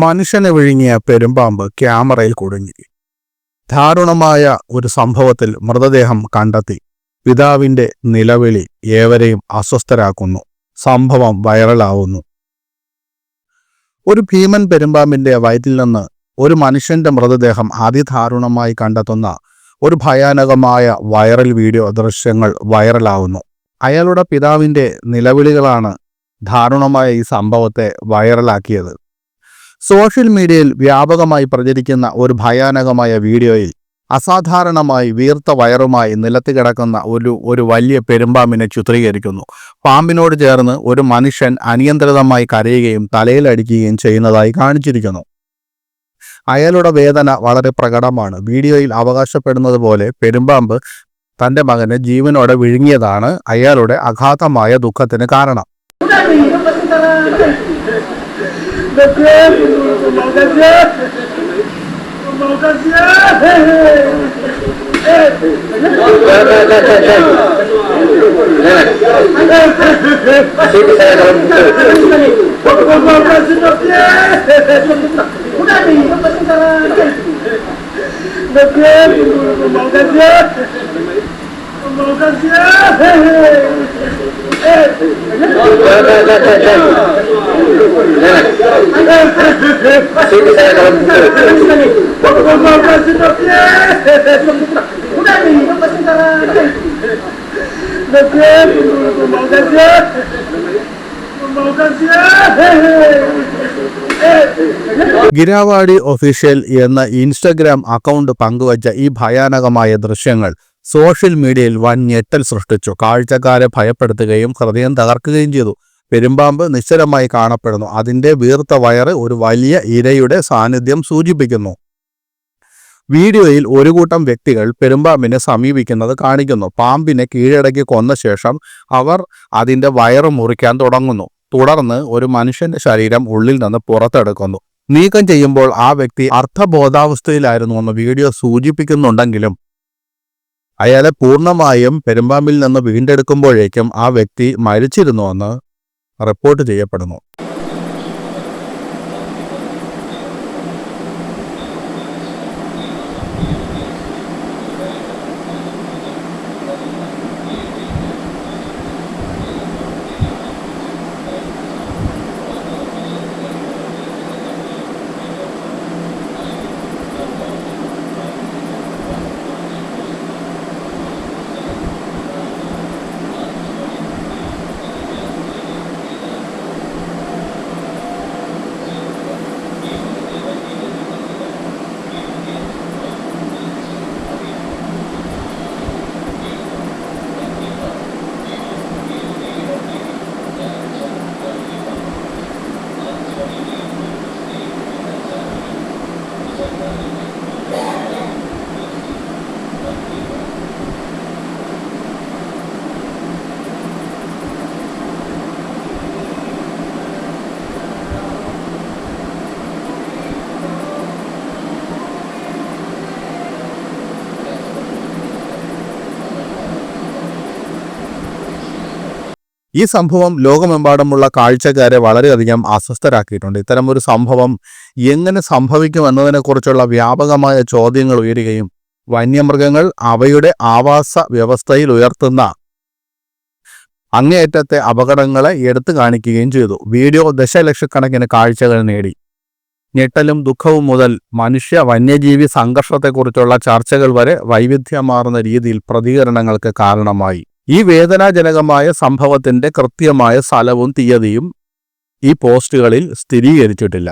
മനുഷ്യനെ വിഴുങ്ങിയ പെരുമ്പാമ്പ് ക്യാമറയിൽ കുടുങ്ങി. ദാരുണമായ ഒരു സംഭവത്തിൽ മൃതദേഹം കണ്ടെത്തി. പിതാവിന്റെ നിലവിളി ഏവരെയും അസ്വസ്ഥരാക്കുന്നു. സംഭവം വൈറലാവുന്നു. ഒരു ഭീമൻ പെരുമ്പാമ്പിന്റെ വയറ്റിൽ നിന്ന് ഒരു മനുഷ്യന്റെ മൃതദേഹം അതിദാരുണമായി കണ്ടെത്തുന്ന ഒരു ഭയാനകമായ വൈറൽ വീഡിയോ ദൃശ്യങ്ങൾ വൈറലാവുന്നു. അയാളുടെ പിതാവിന്റെ നിലവിളികളാണ് ദാരുണമായ ഈ സംഭവത്തെ വൈറലാക്കിയത്. സോഷ്യൽ മീഡിയയിൽ വ്യാപകമായി പ്രചരിക്കുന്ന ഒരു ഭയാനകമായ വീഡിയോയിൽ അസാധാരണമായി വീർത്ത വയറുമായി നിലത്ത് കിടക്കുന്ന ഒരു വലിയ പെരുമ്പാമ്പിനെ ചിത്രീകരിക്കുന്നു. പാമ്പിനോട് ചേർന്ന് ഒരു മനുഷ്യൻ അനിയന്ത്രിതമായി കരയുകയും തലയിലടിക്കുകയും ചെയ്യുന്നതായി കാണിച്ചിരിക്കുന്നു. അയാളുടെ വേദന വളരെ പ്രകടമാണ്. വീഡിയോയിൽ അവകാശപ്പെടുന്നത് പോലെ പെരുമ്പാമ്പ് തന്റെ മകനെ ജീവനോടെ വിഴുങ്ങിയതാണ് അയാളുടെ അഗാധമായ ദുഃഖത്തിന് കാരണം. ഗിരാവാടി ഒഫീഷ്യൽ എന്ന ഇൻസ്റ്റഗ്രാം അക്കൗണ്ട് പങ്കുവച്ച ഈ ഭയാനകമായ ദൃശ്യങ്ങൾ സോഷ്യൽ മീഡിയയിൽ വൻ ഞെട്ടൽ സൃഷ്ടിച്ചു. കാഴ്ചക്കാരെ ഭയപ്പെടുത്തുകയും ഹൃദയം തകർക്കുകയും ചെയ്തു. പെരുമ്പാമ്പ് നിശ്ചലമായി കാണപ്പെടുന്നു. അതിന്റെ വീർത്ത വയറ് ഒരു വലിയ ഇരയുടെ സാന്നിധ്യം സൂചിപ്പിക്കുന്നു. വീഡിയോയിൽ ഒരു കൂട്ടം വ്യക്തികൾ പെരുമ്പാമ്പിനെ സമീപിക്കുന്നത് കാണിക്കുന്നു. പാമ്പിനെ കീഴടക്കി കൊന്ന ശേഷം അവർ അതിന്റെ വയറ് മുറിക്കാൻ തുടങ്ങുന്നു. തുടർന്ന് ഒരു മനുഷ്യന്റെ ശരീരം ഉള്ളിൽ നിന്ന് പുറത്തെടുക്കുന്നു. നീക്കം ചെയ്യുമ്പോൾ ആ വ്യക്തി അർത്ഥബോധാവസ്ഥയിലായിരുന്നുവെന്ന് വീഡിയോ സൂചിപ്പിക്കുന്നുണ്ടെങ്കിലും അയാളെ പൂർണ്ണമായും പെരുമ്പാമ്പിൽ നിന്ന് വീണ്ടെടുക്കുമ്പോഴേക്കും ആ വ്യക്തി മരിച്ചിരുന്നുവെന്ന് റിപ്പോർട്ട് ചെയ്യപ്പെടുന്നു. ഈ സംഭവം ലോകമെമ്പാടുമുള്ള കാഴ്ചക്കാരെ വളരെയധികം അസ്വസ്ഥരാക്കിയിട്ടുണ്ട്. ഇത്തരമൊരു സംഭവം എങ്ങനെ സംഭവിക്കും എന്നതിനെക്കുറിച്ചുള്ള വ്യാപകമായ ചോദ്യങ്ങൾ ഉയരുകയും വന്യമൃഗങ്ങൾ അവയുടെ ആവാസ വ്യവസ്ഥയിൽ ഉയർത്തുന്ന അങ്ങേയറ്റത്തെ അപകടങ്ങളെ എടുത്തു കാണിക്കുകയും ചെയ്തു. വീഡിയോ ദശലക്ഷക്കണക്കിന് കാഴ്ചകൾ നേടി. ഞെട്ടലും ദുഃഖവും മുതൽ മനുഷ്യ വന്യജീവി സംഘർഷത്തെക്കുറിച്ചുള്ള ചർച്ചകൾ വരെ വൈവിധ്യമാർന്ന രീതിയിൽ പ്രതികരണങ്ങൾക്ക് കാരണമായി. ഈ വേദനാജനകമായ സംഭവത്തിന്റെ കൃത്യമായ സ്ഥലവും തീയതിയും ഈ പോസ്റ്റുകളിൽ സ്ഥിരീകരിച്ചിട്ടില്ല.